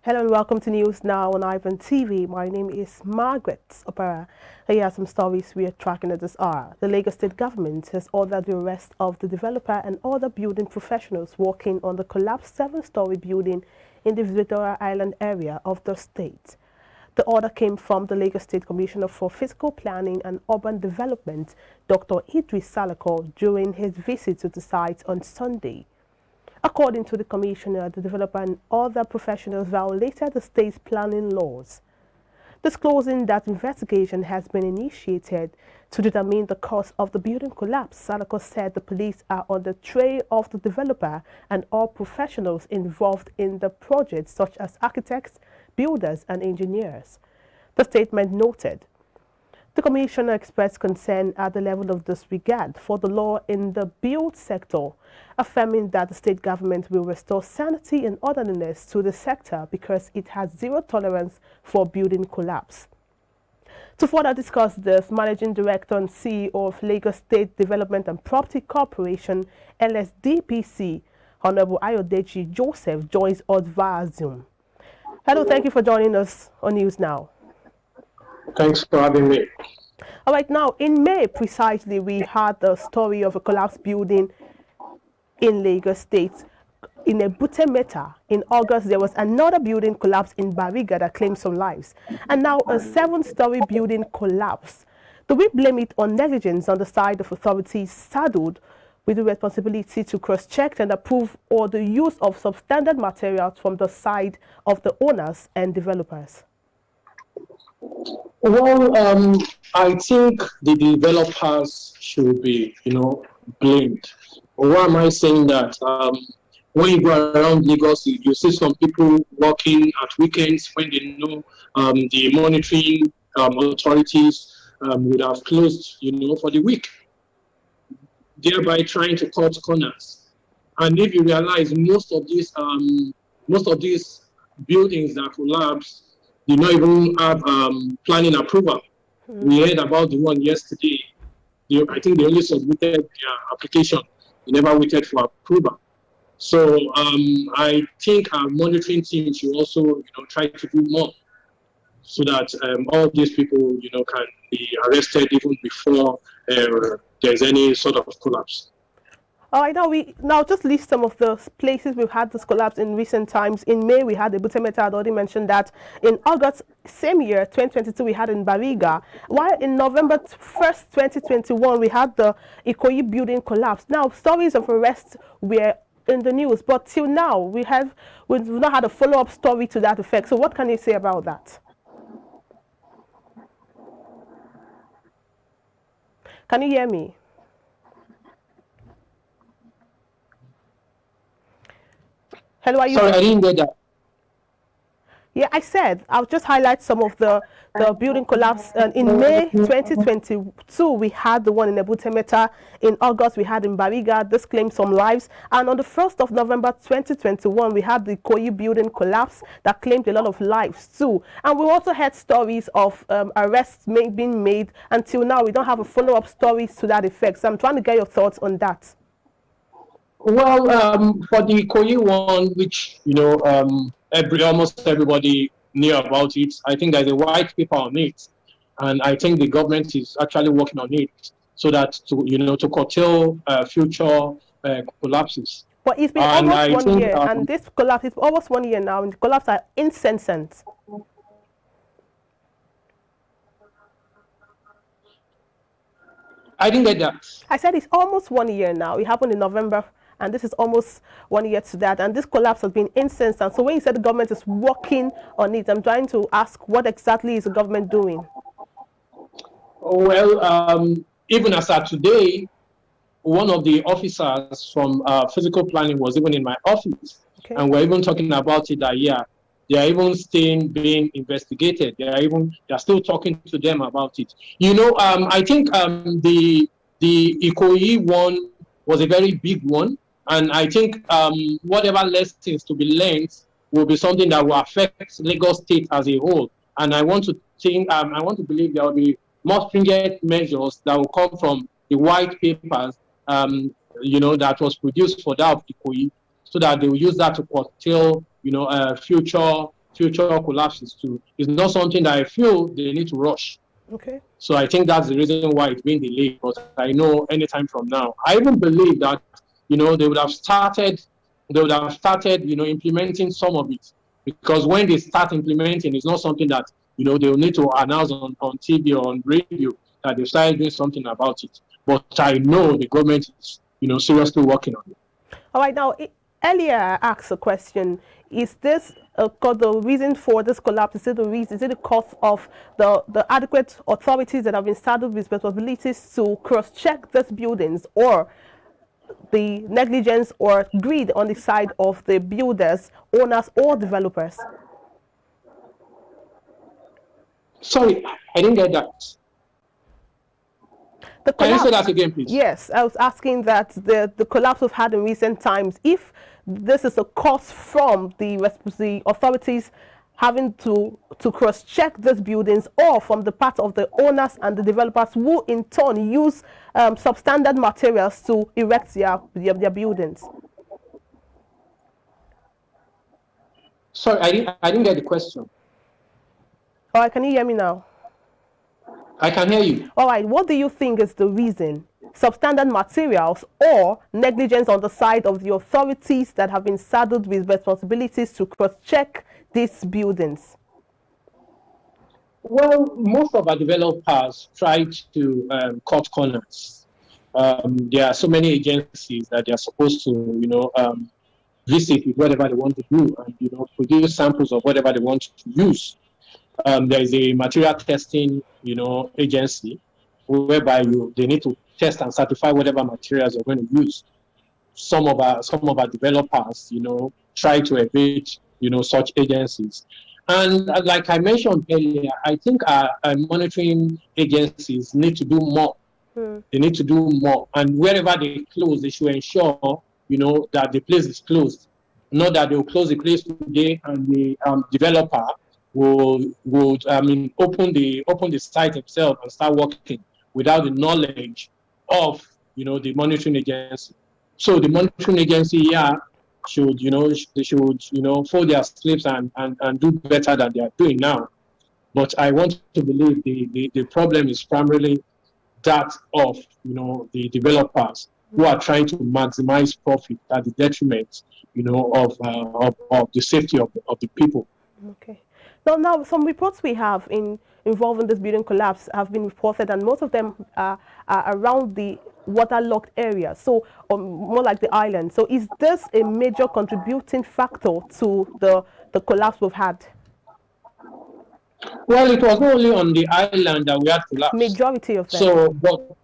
Hello and welcome to News Now on iBrandTV. My name is Margaret Opera. Here are some stories we are tracking at this hour. The Lagos State government has ordered the arrest of the developer and other building professionals working on the collapsed 7-story building in the Victoria Island area of the state. The order came from the Lagos State Commissioner for Physical Planning and Urban Development, Dr. Idris Salako, during his visit to the site on Sunday. According to the Commissioner, the developer and other professionals violated the state's planning laws. Disclosing that investigation has been initiated to determine the cause of the building collapse, Salako said the police are on the trail of the developer and all professionals involved in the project, such as architects, builders, and engineers. The statement noted, the Commissioner expressed concern at the level of disregard for the law in the build sector, affirming that the state government will restore sanity and orderliness to the sector because it has zero tolerance for building collapse. To further discuss this, Managing Director and CEO of Lagos State Development and Property Corporation, LSDPC, Honorable Ayodeji Joseph, joins us via Zoom. Hello, thank you for joining us on News Now. Thanks for having me. All right, now, in May, precisely, we had the story of a collapsed building in Lagos State. In Ebute Metta, in August, there was another building collapse in Bariga that claimed some lives. And now a 7-story building collapse. Do we blame it on negligence on the side of authorities saddled with the responsibility to cross-check and approve, or the use of substandard materials from the side of the owners and developers? Well, I think the developers should be, blamed. Why am I saying that? When you go around Lagos, you see some people working at weekends when they know the monitoring authorities would have closed, for the week, thereby trying to cut corners. And if you realize most of these buildings that collapse, they don't even have planning approval. We heard about the one yesterday. I think they only submitted their application. They never waited for approval. So I think our monitoring team should also, try to do more so that all these people, can be arrested even before there's any sort of collapse. All right, now just list some of the places we've had this collapse in recent times. In May, we had the Ebute Metta. I'd already mentioned that. In August, same year, 2022, we had in Bariga. While in November 1st, 2021, we had the Ikoyi building collapse. Now, stories of arrests were in the news, but till now, we've not had a follow-up story to that effect. So what can you say about that? Can you hear me? Hello, are you? Sorry, I didn't get that. Yeah, I said I'll just highlight some of the building collapse. In May 2022, we had the one in Ebute Metta. In August, we had in Bariga. This claimed some lives. And on the 1st of November 2021, we had the Ikoyi building collapse that claimed a lot of lives too. And we also had stories of arrests being made. Until now, we don't have a follow-up stories to that effect. So I'm trying to get your thoughts on that. Well, for the Ikoyi one, which almost everybody knew about it, I think there's a white paper on it, and I think the government is actually working on it so that to curtail future collapses. But it's been almost 1 year, and this collapse is almost 1 year now, and the collapse are incessant. I didn't get that. I said it's almost 1 year now. It happened in November. And this is almost 1 year to that. And this collapse has been incessant. So when you said the government is working on it, I'm trying to ask, what exactly is the government doing? Well, even as of today, one of the officers from physical planning was even in my office. Okay. And we're even talking about it that, they are even being investigated. They are still talking to them about it. I think the Ikoyi one was a very big one. And I think whatever lessons to be learned will be something that will affect Lagos State as a whole. And I want to believe there will be more stringent measures that will come from the white papers, that was produced for that of Ikoyi, so that they will use that to curtail, future future collapses too. It's not something that I feel they need to rush. Okay. So I think that's the reason why it's been delayed. But I know anytime from now, I even believe that, they would have started, implementing some of it. Because when they start implementing, it's not something that, they will need to announce on TV or on radio that they started doing something about it. But I know the government is, seriously working on it. All right, now, earlier I asked a question. Is this the reason for this collapse? Is it the cause of the adequate authorities that have been saddled with responsibilities to cross-check these buildings, or the negligence or greed on the side of the builders, owners, or developers? Sorry, I didn't get that. Can you say that again, please? Yes, I was asking that the collapse we've had in recent times, if this is a cause from the authorities having to cross-check these buildings, or from the part of the owners and the developers who in turn use substandard materials to erect their buildings. Sorry, I didn't get the question. All right, can you hear me now? I can hear you. All right, what do you think is the reason? Substandard materials or negligence on the side of the authorities that have been saddled with responsibilities to cross-check these buildings? Well, most of our developers try to cut corners. There are so many agencies that they are supposed to, visit with whatever they want to do and, produce samples of whatever they want to use. There is a material testing, agency whereby they need to test and certify whatever materials you're going to use. Some of our developers, try to evade, such agencies. And like I mentioned earlier, I think our monitoring agencies need to do more. They need to do more. And wherever they close, they should ensure, that the place is closed. Not that they'll close the place today and the developer will open the site itself and start working without the knowledge of the monitoring agency. So the monitoring agency should they should fold their sleeves and do better than they are doing now. But I want to believe the problem is primarily that of the developers who are trying to maximize profit at the detriment of the safety of the people. Okay. Now, some reports we have involving this building collapse have been reported, and most of them are around the waterlogged area, so more like the island. So is this a major contributing factor to the collapse we've had? Well, it was not only on the island that we had collapse. Majority of them. So,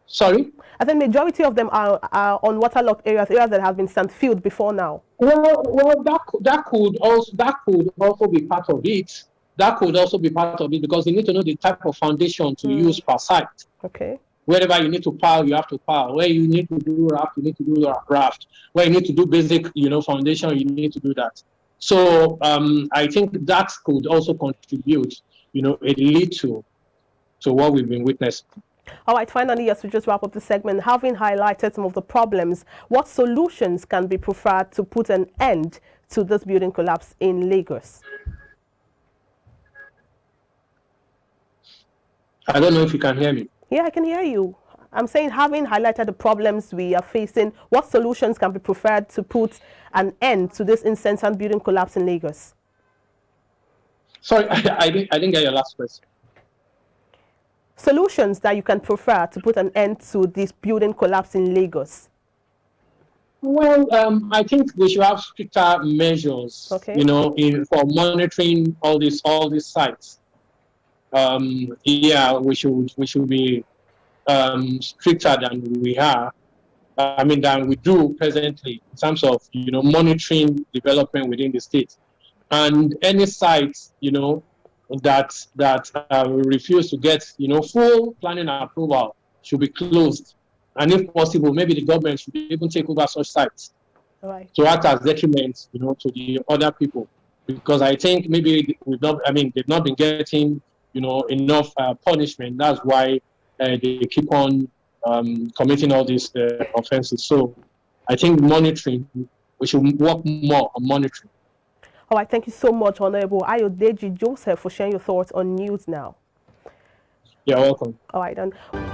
sorry? I think majority of them are on waterlogged areas that have been sand-filled before now. Well, that could also be part of it. That could also be part of it, because you need to know the type of foundation to use per site. Okay. Wherever you need to pile, you have to pile. Where you need to do raft, you need to do raft. Where you need to do basic, foundation, you need to do that. So I think that could also contribute, a little to what we've been witnessing. All right, finally, as we just wrap up the segment, having highlighted some of the problems, what solutions can be preferred to put an end to this building collapse in Lagos? I don't know if you can hear me. Yeah, I can hear you. I'm saying, having highlighted the problems we are facing, what solutions can be preferred to put an end to this incessant building collapse in Lagos? Sorry, I didn't get your last question. Solutions that you can prefer to put an end to this building collapse in Lagos? Well, I think we should have stricter measures, okay, for monitoring all these sites. Yeah, we should be stricter than we are. Than we do presently in terms of monitoring development within the state, and any sites that refuse to get full planning approval should be closed, and if possible, maybe the government should even take over such sites, right, to act as detriment to the other people, because I think maybe they've not been getting enough punishment. That's why they keep on committing all these offenses. So I think monitoring, we should work more on monitoring. All right, thank you so much, Honorable Ayodeji Joseph, for sharing your thoughts on News Now. You're welcome. All right, then.